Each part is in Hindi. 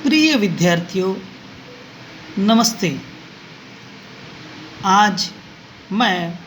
प्रिय विद्यार्थियों, नमस्ते। आज मैं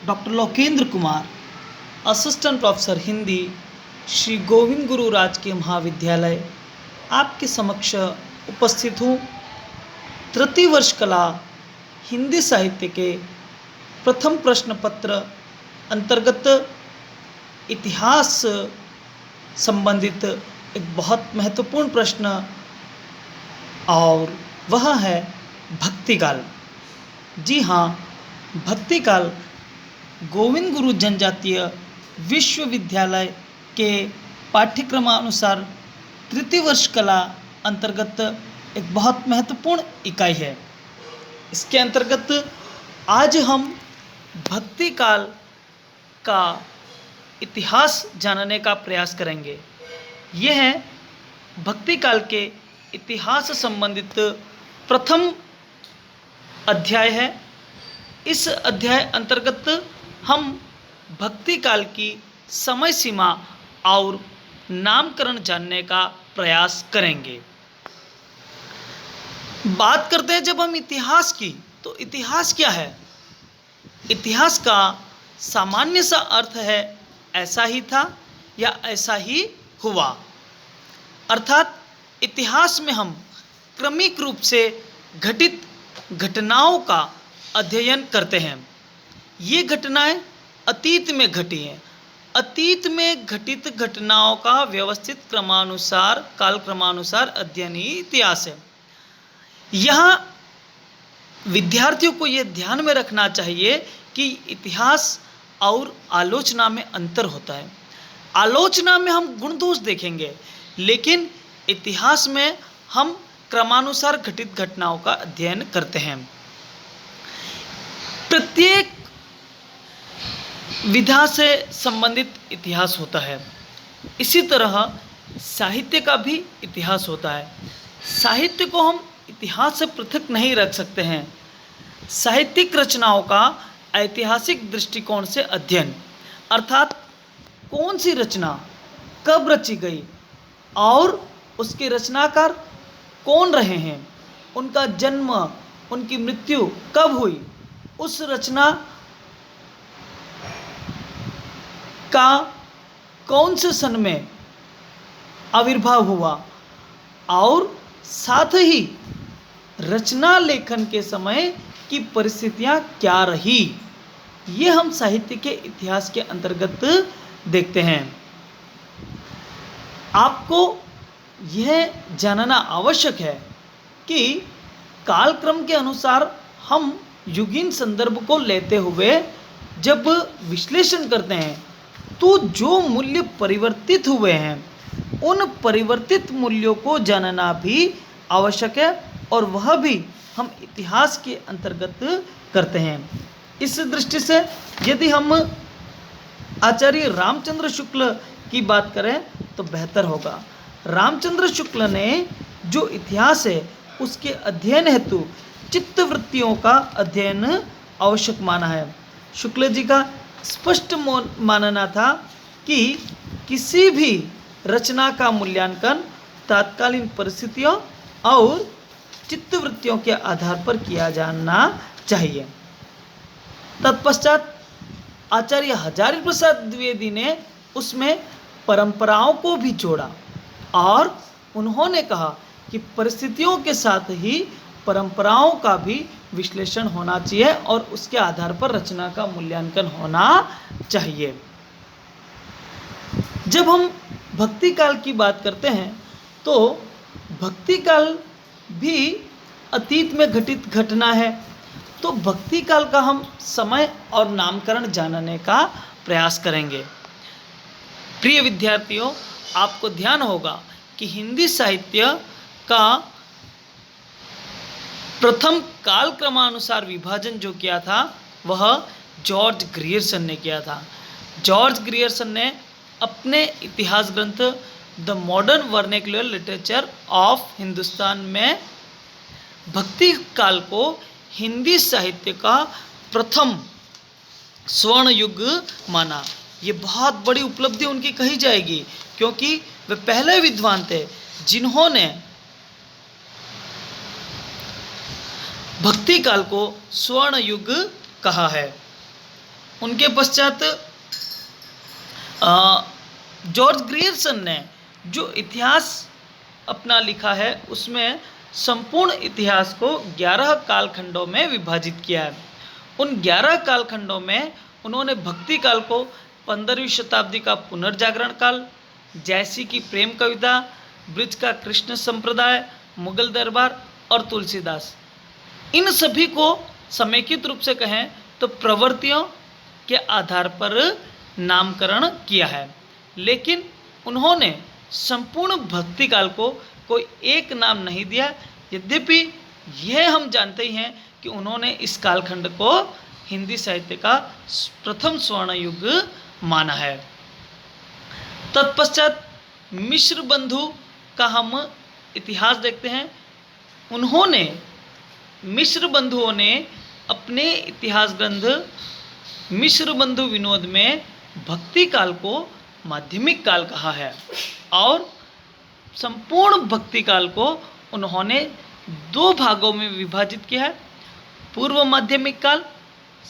doctor Lokendra Kumar, assistant professor Hindi, Shri Govind Guru राजकीय महाविद्यालय, आपके समक्ष उपस्थित हूँ। तृतीय वर्ष कला हिंदी साहित्य के प्रथम प्रश्न पत्र अंतर्गत इतिहास संबंधित एक बहुत महत्वपूर्ण प्रश्न, और वह है भक्तिकाल। जी हाँ, भक्तिकाल गोविंद गुरु जनजातीय विश्वविद्यालय के पाठ्यक्रमानुसार तृतीय वर्ष कला अंतर्गत एक बहुत महत्वपूर्ण इकाई है। इसके अंतर्गत आज हम भक्तिकाल का इतिहास जानने का प्रयास करेंगे। यह है भक्तिकाल के इतिहास संबंधित प्रथम अध्याय है। इस अध्याय अंतर्गत हम भक्ति काल की समय सीमा और नामकरण जानने का प्रयास करेंगे। बात करते हैं जब हम इतिहास की, तो इतिहास क्या है? इतिहास का सामान्य सा अर्थ है ऐसा ही था या ऐसा ही हुआ। अर्थात इतिहास में हम क्रमिक रूप से घटित घटनाओं का अध्ययन करते हैं। ये घटनाएं अतीत में घटी हैं। अतीत में घटित घटनाओं का व्यवस्थित क्रमानुसार कालक्रमानुसार अध्ययन ही इतिहास है। यहाँ विद्यार्थियों को ये ध्यान में रखना चाहिए कि इतिहास और आलोचना में अंतर होता है। आलोचना में हम गुण दोष देखेंगे, लेकिन इतिहास में हम क्रमानुसार घटित घटनाओं का अध्ययन करते हैं। प्रत्येक विधा से संबंधित इतिहास होता है। इसी तरह साहित्य का भी इतिहास होता है। साहित्य को हम इतिहास से पृथक नहीं रख सकते हैं। साहित्यिक रचनाओं का ऐतिहासिक दृष्टिकोण से अध्ययन, अर्थात कौन सी रचना कब रची गई और उसके रचनाकार कौन रहे हैं, उनका जन्म, उनकी मृत्यु कब हुई, उस रचना का कौन से सन में आविर्भाव हुआ, और साथ ही रचना लेखन के समय की परिस्थितियां क्या रही, ये हम साहित्य के इतिहास के अंतर्गत देखते हैं। आपको यह जानना आवश्यक है कि कालक्रम के अनुसार हम युगीन संदर्भ को लेते हुए जब विश्लेषण करते हैं, तो जो मूल्य परिवर्तित हुए हैं उन परिवर्तित मूल्यों को जानना भी आवश्यक है, और वह भी हम इतिहास के अंतर्गत करते हैं। इस दृष्टि से यदि हम आचार्य रामचंद्र शुक्ल की बात करें तो बेहतर होगा। रामचंद्र शुक्ल ने जो इतिहास है उसके अध्ययन हेतु चित्तवृत्तियों का अध्ययन आवश्यक माना है। शुक्ल जी का स्पष्ट मानना था कि किसी भी रचना का मूल्यांकन तात्कालीन परिस्थितियों और चित्तवृत्तियों के आधार पर किया जाना चाहिए। तत्पश्चात आचार्य हजारी प्रसाद द्विवेदी ने उसमें परंपराओं को भी जोड़ा, और उन्होंने कहा कि परिस्थितियों के साथ ही परंपराओं का भी विश्लेषण होना चाहिए और उसके आधार पर रचना का मूल्यांकन होना चाहिए। जब हम भक्ति काल की बात करते हैं तो भक्ति काल भी अतीत में घटित घटना है, तो भक्ति काल का हम समय और नामकरण जानने का प्रयास करेंगे। प्रिय विद्यार्थियों, आपको ध्यान होगा कि हिंदी साहित्य का प्रथम काल क्रमानुसार विभाजन जो किया था वह जॉर्ज ग्रियर्सन ने किया था। जॉर्ज ग्रियर्सन ने अपने इतिहास ग्रंथ the modern vernacular literature of Hindustan में भक्ति काल को हिंदी साहित्य का प्रथम स्वर्ण युग माना। ये बहुत बड़ी उपलब्धि उनकी कही जाएगी, क्योंकि वे पहले विद्वान थे जिन्होंने भक्ति काल को स्वर्ण युग कहा है। उनके पश्चात जॉर्ज ग्रियर्सन ने जो इतिहास अपना लिखा है उसमें संपूर्ण इतिहास को 11 कालखंडों में विभाजित किया है। उन 11 कालखंडों में उन्होंने भक्ति काल को 15वीं शताब्दी का पुनर्जागरण काल, जैसी की प्रेम कविता, ब्रिज का कृष्ण संप्रदाय, मुगल दरबार और तुलसीदास, इन सभी को समेकित रूप से कहें तो प्रवृत्तियों के आधार पर नामकरण किया है। लेकिन उन्होंने संपूर्ण भक्ति काल को कोई एक नाम नहीं दिया, यद्यपि यह हम जानते ही हैं कि उन्होंने इस कालखंड को हिंदी साहित्य का प्रथम स्वर्ण युग माना है। तत्पश्चात मिश्र बंधु का हम इतिहास देखते हैं। उन्होंने मिश्र बंधुओं ने अपने इतिहास ग्रंथ मिश्र बंधु विनोद में भक्ति काल को माध्यमिक काल कहा है और संपूर्ण भक्ति काल को उन्होंने 2 भागों में विभाजित किया है। पूर्व माध्यमिक काल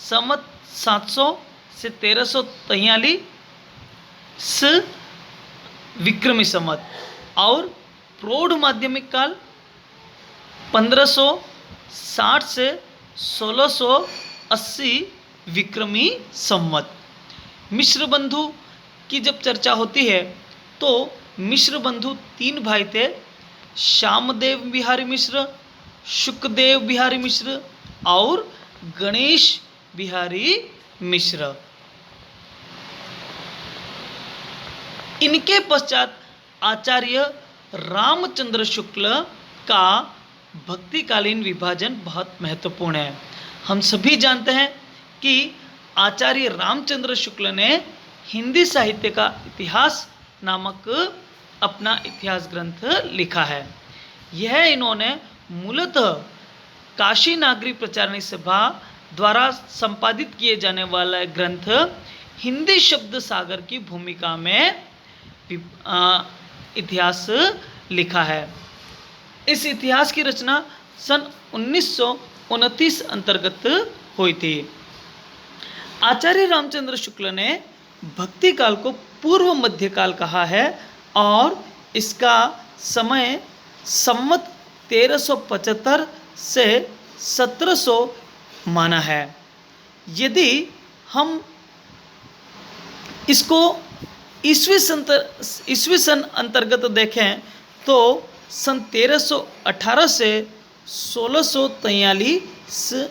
संवत 700 से 1343 विक्रमी संवत और प्रौढ़ माध्यमिक काल 1560 से 1680 विक्रमी संवत। मिश्र बंधु की जब चर्चा होती है तो मिश्र बंधु 3 भाई थे, श्यामदेव बिहारी मिश्र, शुकदेव बिहारी मिश्र और गणेश बिहारी मिश्र। इनके पश्चात आचार्य रामचंद्र शुक्ल का भक्तिकालीन विभाजन बहुत महत्वपूर्ण है। हम सभी जानते हैं कि आचार्य रामचंद्र शुक्ल ने हिंदी साहित्य का इतिहास नामक अपना इतिहास ग्रंथ लिखा है। यह इन्होंने मूलतः काशी नागरी प्रचारणी सभा द्वारा संपादित किए जाने वाला ग्रंथ हिंदी शब्द सागर की भूमिका में इतिहास लिखा है। इस इतिहास की रचना सन 1929 अंतर्गत हुई थी। आचार्य रामचंद्र शुक्ल ने भक्ति काल को पूर्व मध्यकाल कहा है और इसका समय संवत 1375 से 1700 माना है। यदि हम इसको ईस्वी सन अंतर्गत देखें तो सन 1318 से 1643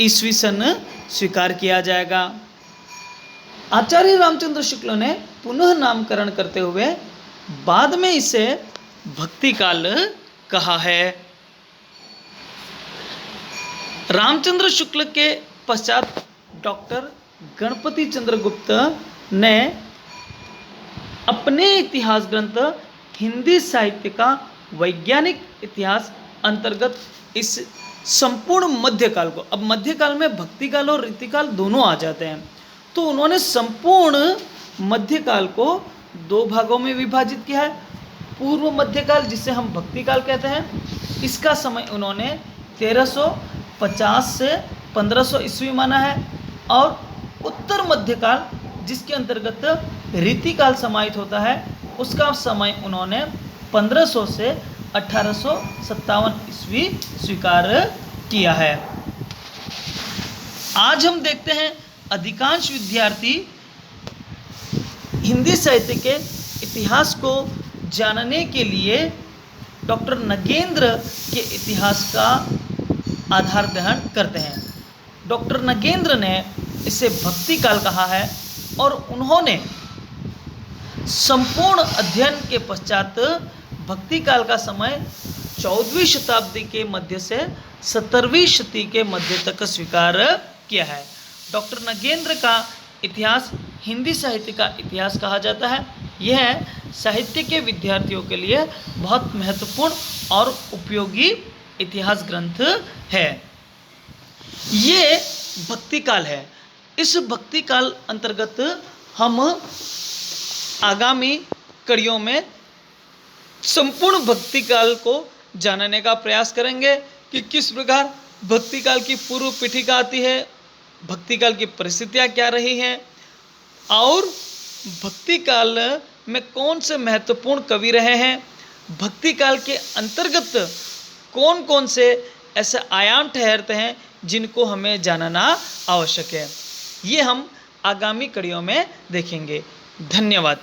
ईस्वी सन स्वीकार किया जाएगा। आचार्य रामचंद्र शुक्ल ने पुनः नामकरण करते हुए बाद में इसे भक्ति काल कहा है। रामचंद्र शुक्ल के पश्चात डॉक्टर गणपति चंद्र गुप्त ने अपने इतिहास ग्रंथ हिंदी साहित्य का वैज्ञानिक इतिहास अंतर्गत इस संपूर्ण मध्यकाल को, अब मध्यकाल में भक्ति काल और रीतिकाल दोनों आ जाते हैं, तो उन्होंने संपूर्ण मध्यकाल को 2 भागों में विभाजित किया है। पूर्व मध्यकाल जिसे हम भक्ति काल कहते हैं, इसका समय उन्होंने 1350 से 1500 ईस्वी माना है और उत्तर मध्यकाल जिसके अंतर्गत रीतिकाल समाहित होता है उसका समय उन्होंने 1500 से 1857 ईस्वी स्वीकार किया है। आज हम देखते हैं अधिकांश विद्यार्थी हिंदी साहित्य के इतिहास को जानने के लिए डॉक्टर नगेंद्र के इतिहास का आधार ग्रहण करते हैं। डॉक्टर नगेंद्र ने इसे भक्ति काल कहा है और उन्होंने संपूर्ण अध्ययन के पश्चात भक्ति काल का समय 14वीं शताब्दी के मध्य से 17वीं शती के मध्य तक स्वीकार किया है। डॉक्टर नगेंद्र का इतिहास हिंदी साहित्य का इतिहास कहा जाता है। यह साहित्य के विद्यार्थियों के लिए बहुत महत्वपूर्ण और उपयोगी इतिहास ग्रंथ है। ये भक्ति काल है। इस भक्ति काल अंतर्गत हम आगामी कड़ियों में संपूर्ण भक्ति काल को जानने का प्रयास करेंगे कि किस प्रकार भक्ति काल की पूर्व पीठिका आती है, भक्ति काल की परिस्थितियाँ क्या रही हैं, और भक्ति काल में कौन से महत्वपूर्ण कवि रहे हैं, भक्ति काल के अंतर्गत कौन कौन से ऐसे आयाम ठहरते हैं जिनको हमें जानना आवश्यक है। ये हम आगामी कड़ियों में देखेंगे। धन्यवाद।